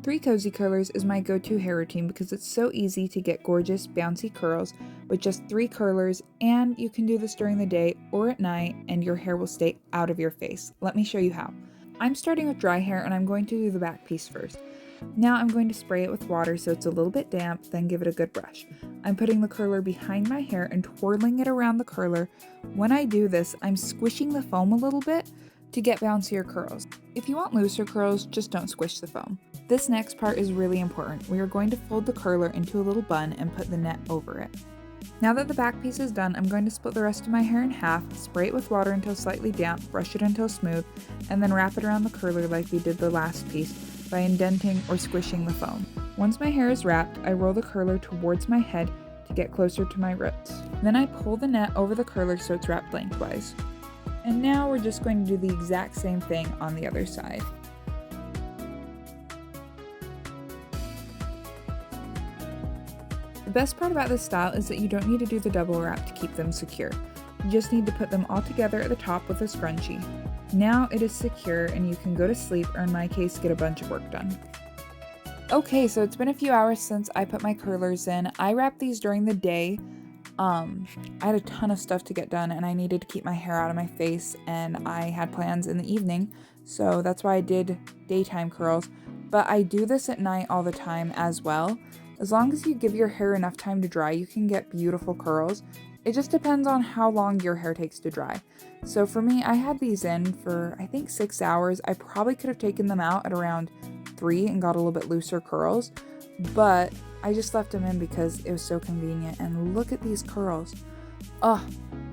3 Cozy Curlers is my go-to hair routine because it's so easy to get gorgeous bouncy curls with just 3 curlers, and you can do this during the day or at night and your hair will stay out of your face. Let me show you how. I'm starting with dry hair and I'm going to do the back piece first. Now I'm going to spray it with water so it's a little bit damp, then give it a good brush. I'm putting the curler behind my hair and twirling it around the curler. When I do this, I'm squishing the foam a little bit to get bouncier curls. If you want looser curls, just don't squish the foam. This next part is really important. We are going to fold the curler into a little bun and put the net over it. Now that the back piece is done, I'm going to split the rest of my hair in half, spray it with water until slightly damp, brush it until smooth, and then wrap it around the curler like we did the last piece by indenting or squishing the foam. Once my hair is wrapped, I roll the curler towards my head to get closer to my roots. Then I pull the net over the curler so it's wrapped lengthwise. And now we're just going to do the exact same thing on the other side. The best part about this style is that you don't need to do the double wrap to keep them secure. You just need to put them all together at the top with a scrunchie. Now it is secure and you can go to sleep, or in my case, get a bunch of work done. Okay, so it's been a few hours since I put my curlers in. I wrapped these during the day. I had a ton of stuff to get done and I needed to keep my hair out of my face, and I had plans in the evening, so that's why I did daytime curls. But I do this at night all the time as well. As long as you give your hair enough time to dry, you can get beautiful curls. It just depends on how long your hair takes to dry. So for me, I had these in for I think 6 hours. I probably could have taken them out at around 3 and got a little bit looser curls, but I just left them in because it was so convenient. And look at these curls. Oh,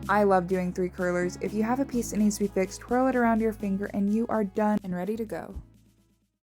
I love doing 3 curlers. If you have a piece that needs to be fixed, twirl it around your finger and you are done and ready to go.